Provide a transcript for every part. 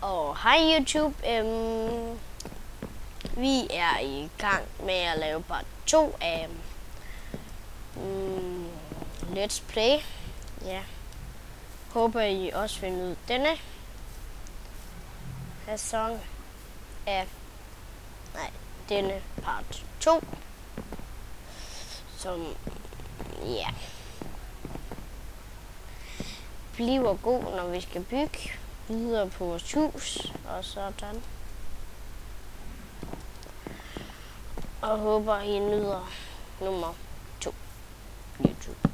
Og hej YouTube. Vi er i gang med at lave part 2 af Let's Play. Ja. Håber I også vil nyde denne sæson af denne part 2. Som bliver god, når vi skal bygge videre på vores hus og sådan. Og håber I nyder nummer 2 YouTube.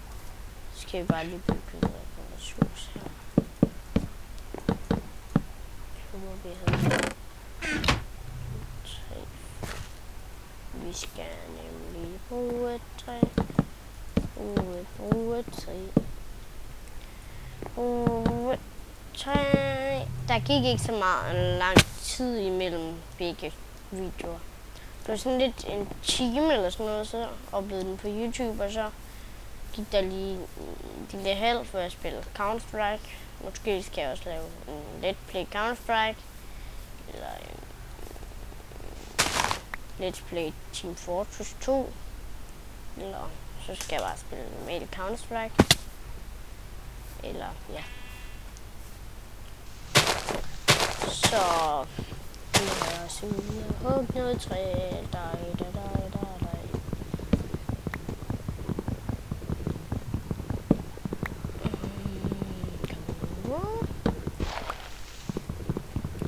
Så skal vi bare lige bygge videre på vores hus her. Så må vi have 3. Vi skal nemlig bruge et træ. Bruge et træ. Der gik ikke så meget lang tid imellem begge videoer. Det var sådan lidt en time eller sådan noget, så oplevede den på YouTube, og så gik der lige en lille halv, hvor jeg spillede Counter-Strike. Måske skal jeg også lave en Let's Play Counter-Strike, eller en Let's Play Team Fortress 2, eller så skal jeg bare spille normal Counter-Strike, eller ja. Så nu har jeg også hugget noget træ,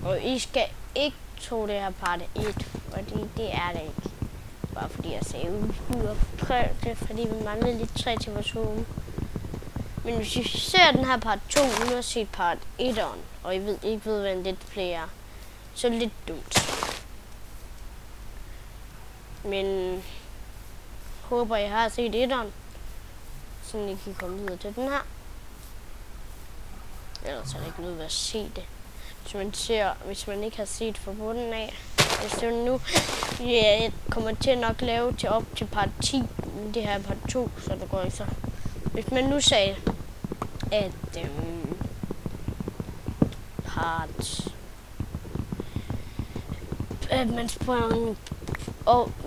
Og I skal ikke tro det her part 1, fordi det er det ikke. Bare fordi jeg sagde prøv det, fordi vi mangler lidt træ til vores home. Men hvis I ser den her part 2, uden at se part 1'eren, og I ikke ved, hvad en Let's Play er, så er det lidt dumt. Men håber, I har set 1'eren, så I kan komme videre til den her. Ellers er det ikke noget ved at se det. Hvis man ikke har set fra bunden af. Hvis det er nu, jeg kommer til nok lave til op til part 10, det her part 2, så det går ikke så. Hvis man nu sagde, at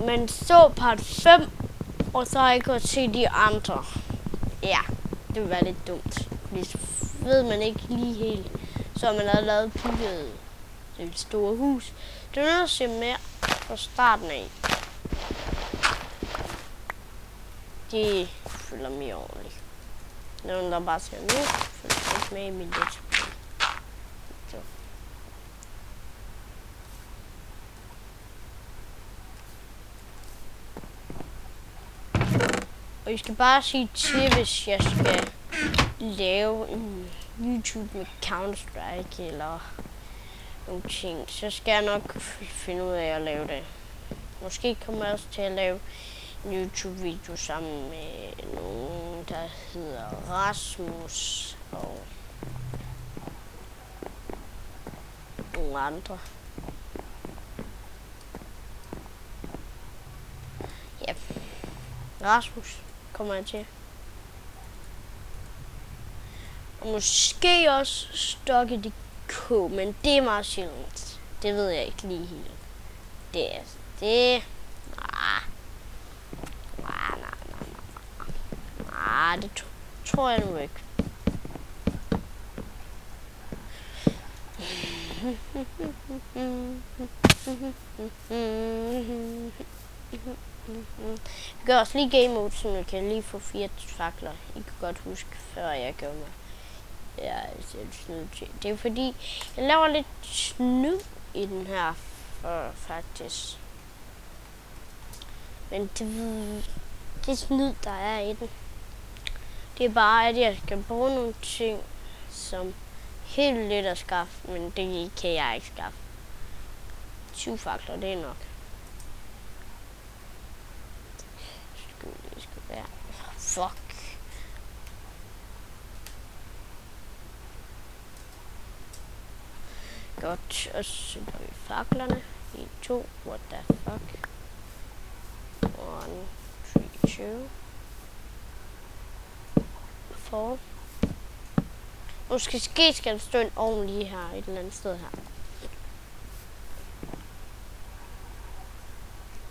man så part 5, og så har jeg ikke se de andre. Ja, det vil være lidt dumt. Hvis ved man ikke lige helt, så har man allerede bygget et stort hus. Det er noget at se mere fra starten af. De følger mere ordentligt. Nogen der bare siger, nu følger ikke med i min Let's Play. Så. Og I skal bare sige til, hvis jeg skal lave en YouTube med Counter-Strike eller nogle ting, så skal jeg nok finde ud af at lave det. Måske kommer jeg også til at lave en YouTube-video sammen med nogen, der hedder Rasmus og nogle andre. Ja, Rasmus kommer jeg til. Og måske også Stokke DK, men det er meget sjældent. Det ved jeg ikke lige helt. Det tror jeg nu ikke. Vi gør også lige game mode, så vi kan lige få 4 fakler. I kan godt huske, før jeg gjorde mig. Det er fordi, jeg laver lidt snyd i den her, faktisk. Men det snyd, der er i den, det er bare, at jeg skal bruge nogle ting, som helt lidt at skaffe, men det kan jeg ikke skaffe. 7 fakler, det er nok. Det skal være. Fuck. Godt, og så gør vi faklerne. 1, 2, what the fuck. 1, 3, 2. 4. Måske skal der stå en ovn lige her, et eller andet sted her.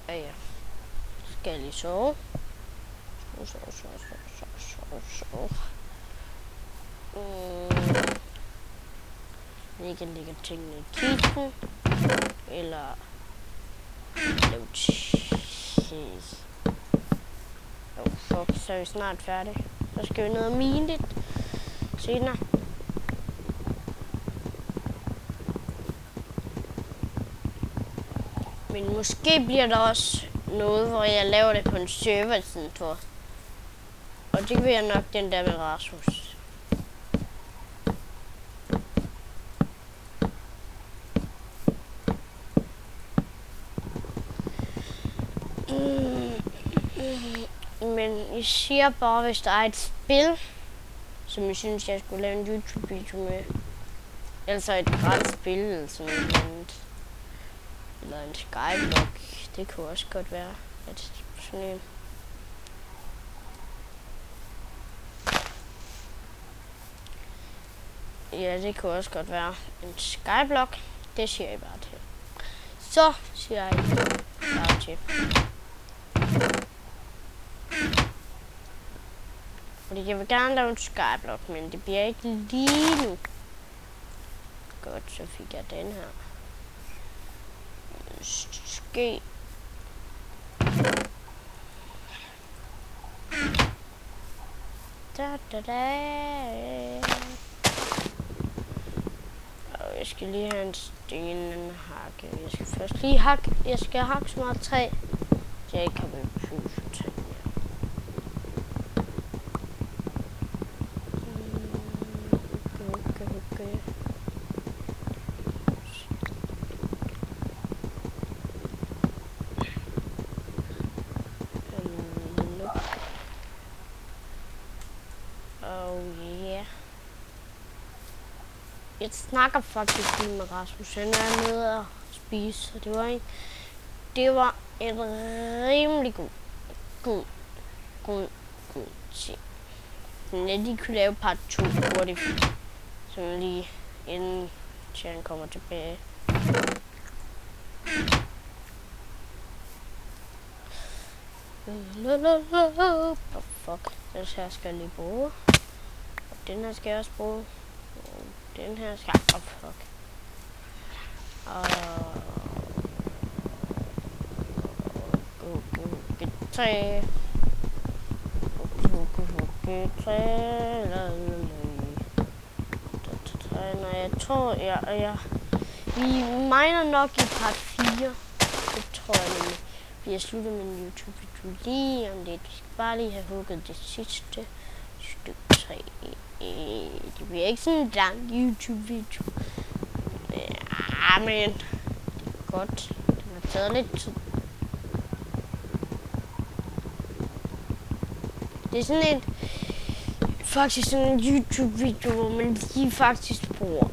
Ja. Skal jeg lige sove? Sove. Jeg kan lægge tingene i kisten. Eller lave cheese. Fuck, så er vi snart færdige. Så skal vi ned og mine lidt senere. Men måske bliver der også noget, hvor jeg laver det på en server i stedet for. Og det vil jeg nok den der med Rasmus. Men I siger bare, hvis der er et spil, som I synes, jeg skulle lave en YouTube-video med. Altså et gratis spil eller sådan noget. Eller en Skyblock. Det kunne også godt være. At sådan en. Ja, det kunne også godt være en Skyblock. Det siger jeg bare til. Så siger jeg bare til. Fordi jeg vil gerne lave en Skyblock, men det bliver ikke lige nu. Godt, så fik jeg den her. Måske. Og jeg skal lige have en sten hakke. Jeg skal først lige hakke. Jeg skal hakke så meget træ, så jeg ikke kan bebygge træ mere. Jeg snakker faktisk lige med Rasmus. Han er nede og spise, så det var en rimelig god ting. Men jeg lige kunne lave part 2 hurtigt, sådan lige inden han kommer tilbage. Oh, fuck, den her skal jeg lige bruge. Og den her skal jeg også bruge. Og den her skal jeg... Oh, fuck. Træ. Når jeg tror, vi miner nok i part 4. Det tror jeg nemlig. Vi har sluttet med en YouTube-video lige om lidt. Vi skal bare lige have hugget det sidste stykke træ. Det bliver ikke sådan en lang YouTube-video. Ja, men det er godt. Den har taget lidt tid. Det er sådan en faktisk sådan en YouTube-video, hvor man lige faktisk bruger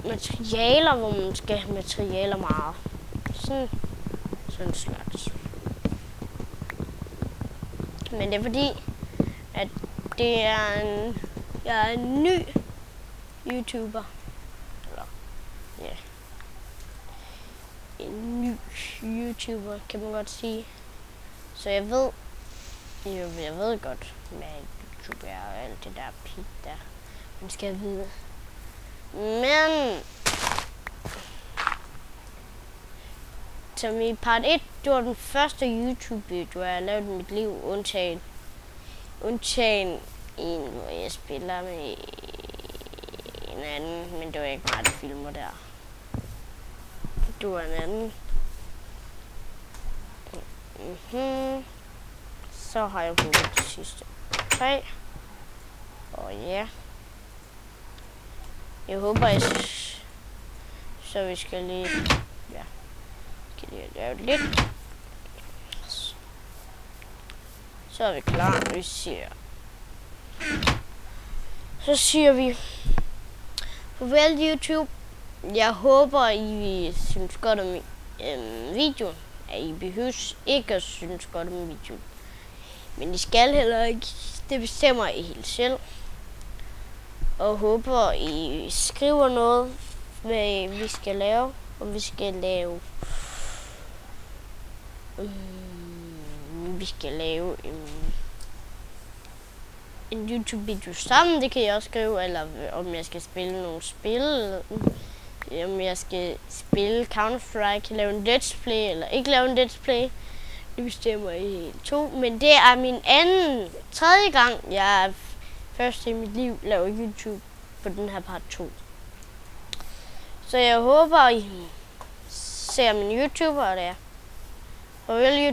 materialer, hvor man skal have materialer meget. Sådan slags. Men det er fordi, at det er jeg er en ny YouTuber. Eller, ja. En ny YouTuber, kan man godt sige. Så jeg ved godt, hvad YouTube er og alt det der pik der. Man skal vide. Men som i part 1, det var den første YouTube-video, jeg har lavet i mit liv, undtagen en, hvor jeg spiller med en anden, men det var ikke mig, der filmer der. Det var en anden. Så har jeg hugget det sidste træ. Og ja. Jeg håber, så vi skal lige... Ja. Skal lige lave lidt. Så er vi klar. Så siger vi... Farvel YouTube. Jeg håber, I synes godt om videoen. I behøver ikke at synes godt om videoen. Men I skal heller ikke. Det bestemmer I helt selv. Og håber, I skriver noget, hvad vi skal lave. Og vi skal lave Vi skal lave en YouTube-video sammen, det kan jeg også skrive, eller om jeg skal spille nogle spil, om jeg skal spille Counter-Strike, lave en let's play, eller ikke lave en let's play. Det bestemmer I to, men det er min tredje gang, jeg først i mit liv laver YouTube på den her part 2. Så jeg håber, I ser min YouTuber der. Farvel,